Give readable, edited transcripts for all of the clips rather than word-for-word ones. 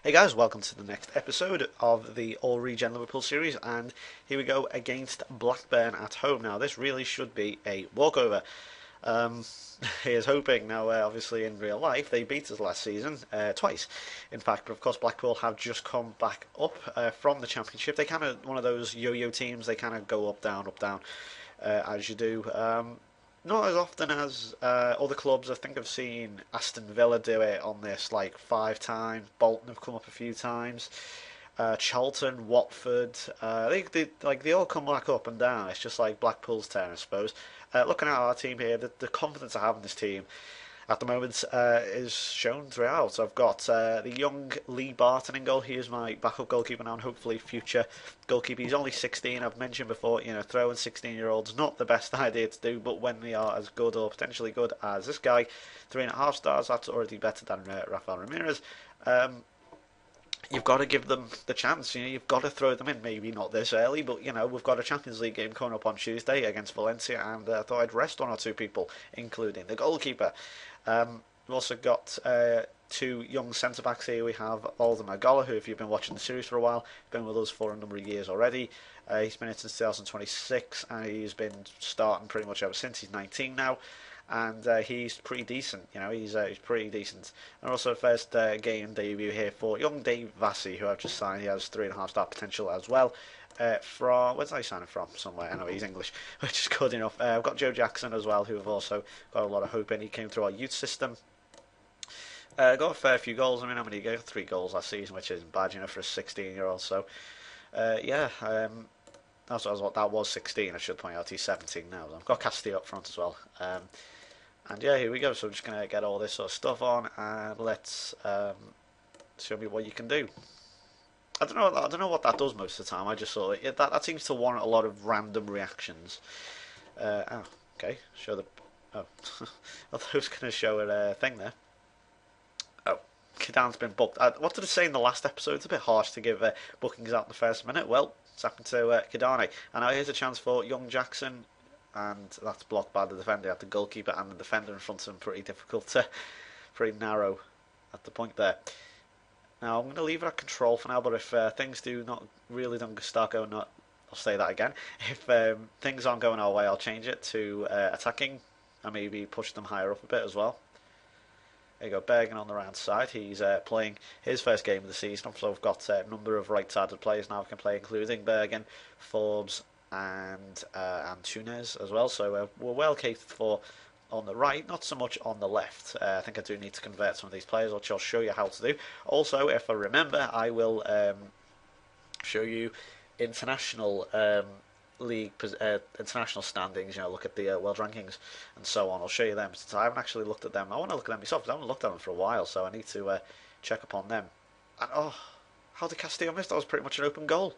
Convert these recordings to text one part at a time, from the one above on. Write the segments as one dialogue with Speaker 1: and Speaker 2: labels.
Speaker 1: Hey guys, welcome to the next episode of the All-Regen Liverpool series, and here we go against Blackburn at home. Now, this really should be a walkover. Um, Here's hoping. Now, obviously, in real life, they beat us last season twice. In fact, but of course, Blackpool have just come back up from the Championship. They kind of one of those yo-yo teams. They kind of go up, down, as you do. Not as often as other clubs. I think I've seen Aston Villa do it on this like 5 times. Bolton have come up a few times. Charlton, Watford, they all come back up and down. It's just like Blackpool's turn, I suppose. Looking at our team here, the confidence I have in this team at the moment is shown throughout. So I've got the young Lee Barton in goal. He is my backup goalkeeper now, and hopefully future goalkeeper. He's only 16. I've mentioned before, throwing 16-year-olds not the best idea to do, but when they are as good or potentially good as this guy, 3.5 stars, that's already better than Rafael Ramirez. You've got to give them the chance. You've got to throw them in. Maybe not this early, but we've got a Champions League game coming up on Tuesday against Valencia, and I thought I'd rest 1 or 2 people, including the goalkeeper. We've also got 2 young centre backs here. We have Alden Magola, who, if you've been watching the series for a while, been with us for a number of years already. He's been here since 2026, and he's been starting pretty much ever since. He's 19 now. And he's pretty decent, he's pretty decent. And also first game debut here for young Dave Vassy, who I've just signed. He has 3.5-star potential as well. Where did I sign him from? Somewhere. I know he's English, which is good enough. I've got Joe Jackson as well, who have also got a lot of hope in. He came through our youth system. Got a fair few goals. How many he got? 3 goals last season, which isn't bad, for a 16-year-old. So, that was 16. I should point out he's 17 now. I've got Castillo up front as well. And yeah, here we go. So I'm just going to get all this sort of stuff on, and let's show me what you can do. I don't know what that does most of the time. I just saw it. That seems to warrant a lot of random reactions. Okay. Show the. Oh, I thought I was going to show a thing there. Oh, Kidan's been booked. What did it say in the last episode? It's a bit harsh to give bookings out in the first minute. Well, it's happened to Kidane. And now here's a chance for young Jackson. And that's blocked by the defender. You have the goalkeeper and the defender in front of him. Pretty difficult, pretty narrow at the point there. Now I'm going to leave it at control for now, but if things don't start going, I'll say that again. If things aren't going our way, I'll change it to attacking and maybe push them higher up a bit as well. There you go, Bergen on the right side. He's playing his first game of the season, so I've got a number of right-sided players now I can play, including Bergen, Forbes, and Tunes as well. So we're well catered for on the right, not so much on the left. I think I do need to convert some of these players, which I'll show you how to do. Also, if I remember, I will show you international league international standings. Look at the world rankings and so on. I'll show you them since I haven't actually looked at them. I want to look at them myself because I haven't looked at them for a while, so I need to check upon them. And how did Castillo miss? That was pretty much an open goal.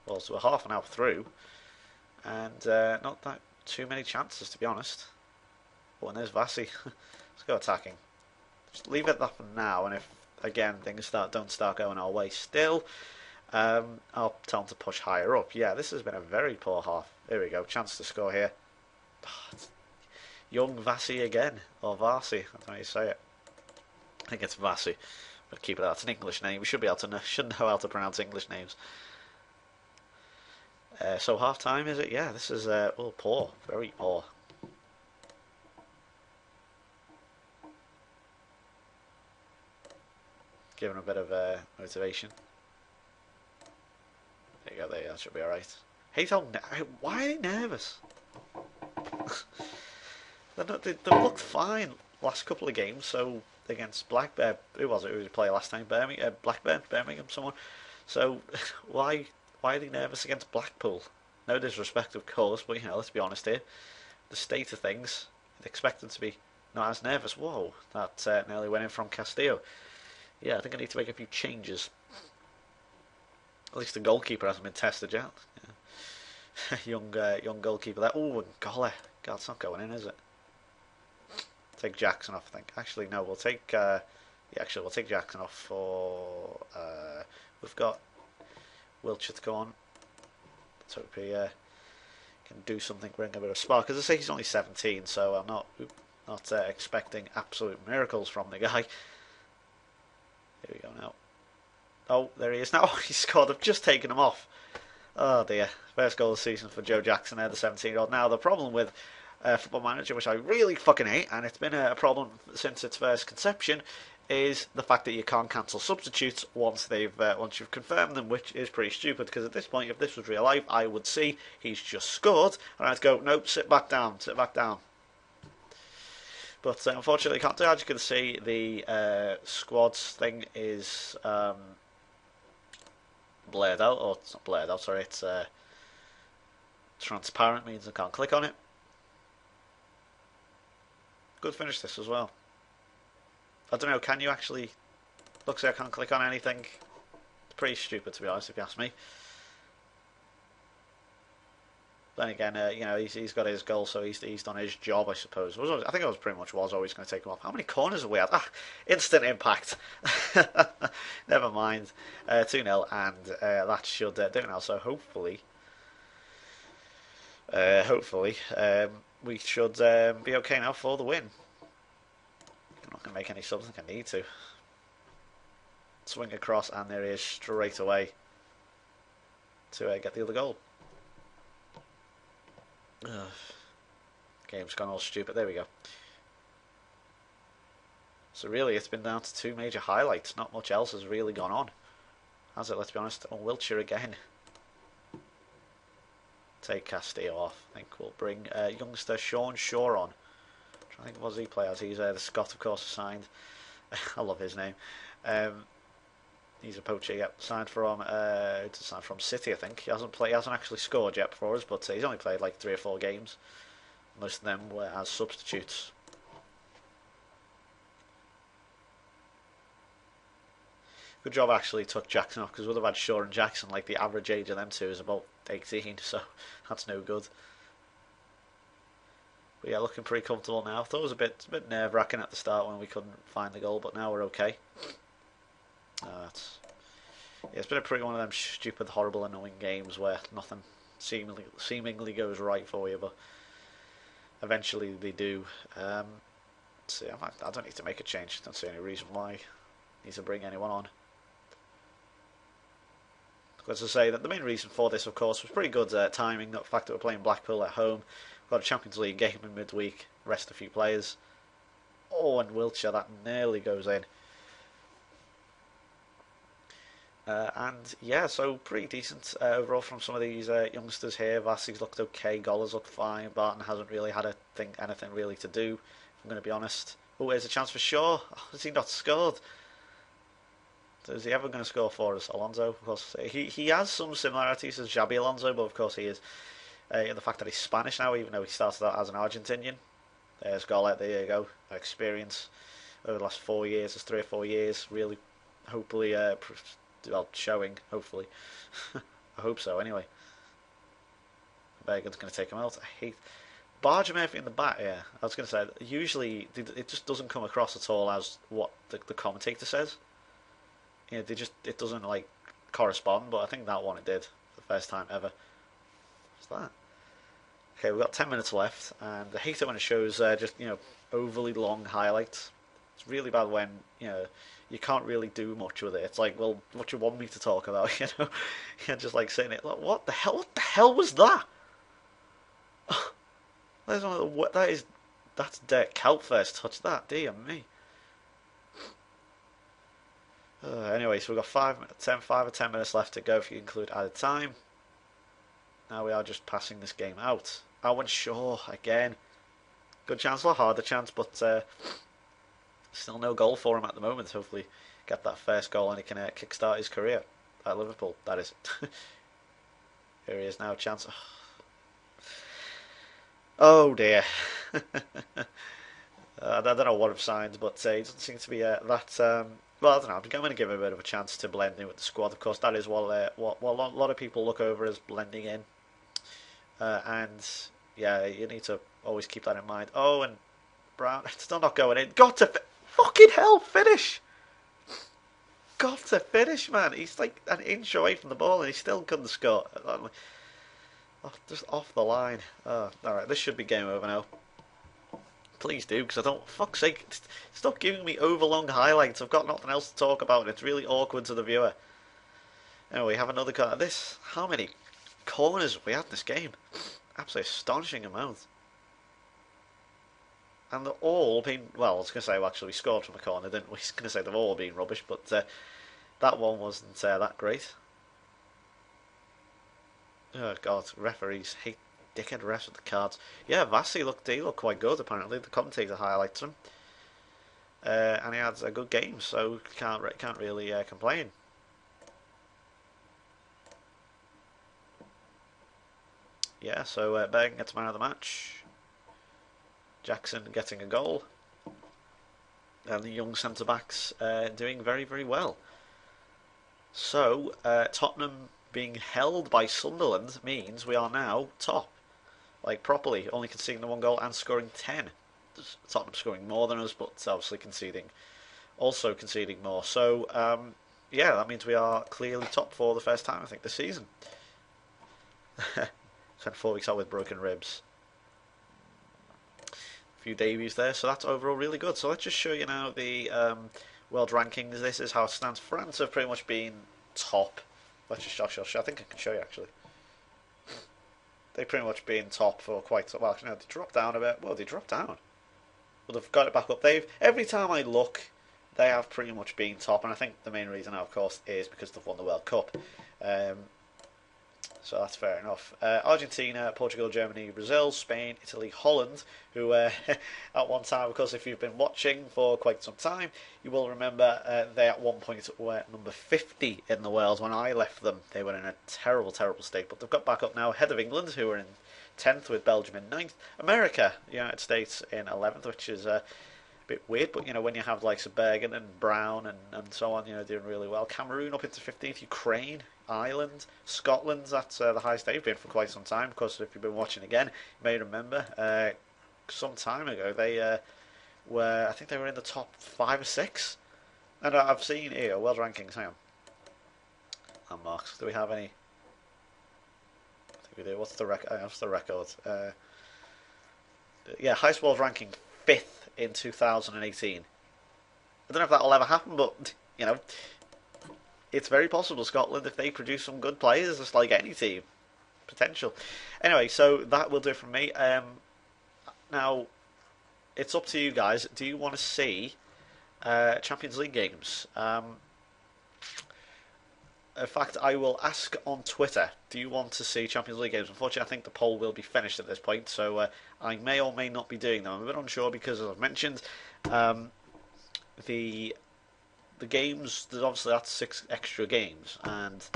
Speaker 1: Well, so we're half an hour through, and not that too many chances, to be honest. Oh, and there's Vassy. Let's go attacking. Just leave it that for now, and if, again, things don't start going our way still, I'll tell them to push higher up. Yeah, this has been a very poor half. Here we go, chance to score here. Young Vassy again, or Vassy, I don't know how you say it. I think it's Vassy, but keep it out. It's an English name. We should know how to pronounce English names. So half time, is it? Yeah, this is poor, very poor. Giving a bit of motivation. There you go. That should be all right. Why are they nervous? They've looked fine last couple of games. So against Blackburn, who was it? Who did we play last time? Birmingham, someone. So why are they nervous against Blackpool? No disrespect, of course, but let's be honest here. The state of things, I'd expect them to be not as nervous. Whoa, that nearly went in from Castillo. Yeah, I think I need to make a few changes. At least the goalkeeper hasn't been tested yet. Yeah. young goalkeeper there. Oh, and Golle. God, it's not going in, is it? Take Jackson off, I think. Actually, no, we'll take Jackson off for. We've got Wiltshire to go on. Let's hope he can do something, bring a bit of spark. As I say, he's only 17, so I'm not expecting absolute miracles from the guy. Here we go now. Oh, there he is now. He scored. I've just taken him off. Oh dear. First goal of the season for Joe Jackson there, the 17-year-old. Now, the problem with Football Manager, which I really fucking hate, and it's been a problem since its first conception, is the fact that you can't cancel substitutes once you've confirmed them, which is pretty stupid, because at this point, if this was real life, I would see he's just scored, and I'd go, nope, sit back down. But unfortunately, I can't do. As you can see, the squads thing is blurred out, or it's not blurred out, sorry, it's transparent, means I can't click on it. Good finish this as well. I don't know, can you actually... Looks like I can't click on anything. It's pretty stupid, to be honest, if you ask me. Then again, you know, he's got his goal, so he's done his job, I suppose. I think I was pretty much always going to take him off. How many corners have we had? Ah, instant impact. Never mind. 2-0, and that should do it now. So hopefully, we should be okay now for the win. I'm not going to make any subs. I think I need to. Swing across, and there he is straight away to get the other goal. Ugh. Game's gone all stupid. There we go. So really, it's been down to two major highlights. Not much else has really gone on, has it? Let's be honest. Oh, Wiltshire again. Take Castillo off. I think we'll bring youngster Sean Shaw on. I'm trying to think what does he play as. He's the Scot, of course, signed. I love his name. He's a poacher, yep. Signed from City, I think. He hasn't actually scored yet for us, but he's only played like 3 or 4 games. Most of them were as substitutes. Good job actually took Jackson off, because we'd have had Shaw and Jackson, like the average age of them two is about 18, so that's no good. But yeah, looking pretty comfortable now. I thought it was a bit nerve-wracking at the start when we couldn't find the goal, but now we're okay. It's been one of them stupid, horrible, annoying games where nothing seemingly goes right for you, but eventually they do. So I don't need to make a change. I don't see any reason why I need to bring anyone on. As I say, that the main reason for this, of course, was pretty good timing. The fact that we're playing Blackpool at home, we've got a Champions League game in midweek, rest a few players. Oh, and Wiltshire, that nearly goes in. And yeah, so pretty decent overall from some of these youngsters here. Vassie's looked okay, Golla's looked fine, Barton hasn't really had anything really to do, if I'm going to be honest. Oh, here's a chance for Shaw. Oh, has he not scored? So is he ever going to score for us? Alonso, of course. He has some similarities to Xabi Alonso, but of course he is. The fact that he's Spanish now, even though he started out as an Argentinian. There's Golla, there you go. Experience over the last 4 years, 3 or 4 years, really, hopefully, showing, hopefully. I hope so, anyway. Bergen's going to take him out. I hate... Barge Murphy in the back, yeah. I was going to say, usually it just doesn't come across at all as what the commentator says. You know, it doesn't, like, correspond, but I think that one it did. For the first time ever. What's that? Okay, we've got 10 minutes left, and I hate it when it shows just, you know, overly long highlights. It's really bad when, you know, you can't really do much with it. It's like, well, what do you want me to talk about, you know? You're just like saying it, like, what the hell was that? That's Dirk Kuyt first touch that, dear me. Anyway, so we've got 5 or 10 minutes left to go if you include added time. Now we are just passing this game out. Owen Shaw again. Good chance, a lot harder chance, but still no goal for him at the moment. Hopefully get that first goal and he can kickstart his career at Liverpool, that is. Here he is now, chance. Oh dear. I don't know what I've signed, but he doesn't seem to be that... well, I don't know, I'm going to give him a bit of a chance to blend in with the squad. Of course, that is what a lot of people look over as blending in. And, yeah, you need to always keep that in mind. Oh, and Brown, it's still not going in. Got to... fucking hell, finish! Got to finish, man. He's like an inch away from the ball and he still couldn't score. Just off the line. Alright, this should be game over now. Please do, because I don't... fuck's sake, stop giving me overlong highlights. I've got nothing else to talk about and it's really awkward to the viewer. Anyway, we have another corner. How many corners have we had in this game? Absolutely astonishing amount. And they're all been, well, I was going to say, well, actually, we scored from a corner, didn't we? I was going to say they've all been rubbish, but that one wasn't that great. Oh, God, referees hate dickhead refs with the cards. Yeah, Vassi looked quite good, apparently. The commentator highlights him. And he had a good game, so can't really complain. Yeah, so Bergen gets man of the match. Jackson getting a goal. And the young centre-backs doing very, very well. So, Tottenham being held by Sunderland means we are now top. Like, properly, only conceding the 1 goal and scoring 10. Tottenham scoring more than us, but obviously also conceding more. So, yeah, that means we are clearly top for the first time, I think, this season. Spent 4 weeks out with broken ribs. A few debuts there, so that's overall really good. So let's just show you now the world rankings. This is how it stands. France have pretty much been top. Let's just show. I think I can show you actually. They've pretty much been top for quite well. Actually, no, they dropped down a bit. Well, they dropped down. Well, they've got it back up. Every time I look, they have pretty much been top, and I think the main reason now, of course, is because they've won the World Cup. So that's fair enough. Argentina, Portugal, Germany, Brazil, Spain, Italy, Holland, who at one time, of course, if you've been watching for quite some time, you will remember they at one point were number 50 in the world. When I left them, they were in a terrible, terrible state. But they've got back up now, ahead of England, who are in 10th with Belgium in 9th. America, United States in 11th, which is a bit weird. But, when you have likes of Bergen and Brown and so on, doing really well. Cameroon up into 15th, Ukraine, Ireland, Scotland's at the highest they've been for quite some time. Of course, if you've been watching again, you may remember some time ago they I think they were in the top 5 or 6. And I've seen here world rankings. Hang on, landmarks. Do we have any? I think we do. What's the record? What's the record? Yeah, highest world ranking 5th in 2018. I don't know if that'll ever happen, but it's very possible. Scotland, if they produce some good players, it's like any team. Potential. Anyway, so that will do it from me. Now, it's up to you guys. Do you want to see Champions League games? In fact, I will ask on Twitter, do you want to see Champions League games? Unfortunately, I think the poll will be finished at this point, so I may or may not be doing them. I'm a bit unsure because, as I've mentioned, the games, there's obviously that's 6 extra games, and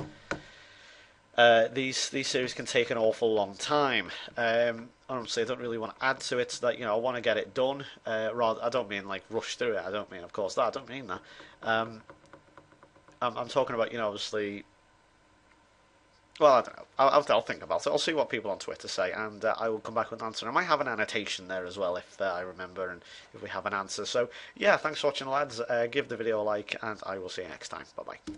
Speaker 1: these series can take an awful long time. Honestly, I don't really want to add to it. That I want to get it done. Rather, I don't mean like rush through it. I don't mean, of course, that. I don't mean that. I'm talking about obviously. Well, I don't know. I'll think about it. I'll see what people on Twitter say, and I will come back with an answer. I might have an annotation there as well if I remember and if we have an answer. So, yeah, thanks for watching, lads. Give the video a like, and I will see you next time. Bye-bye.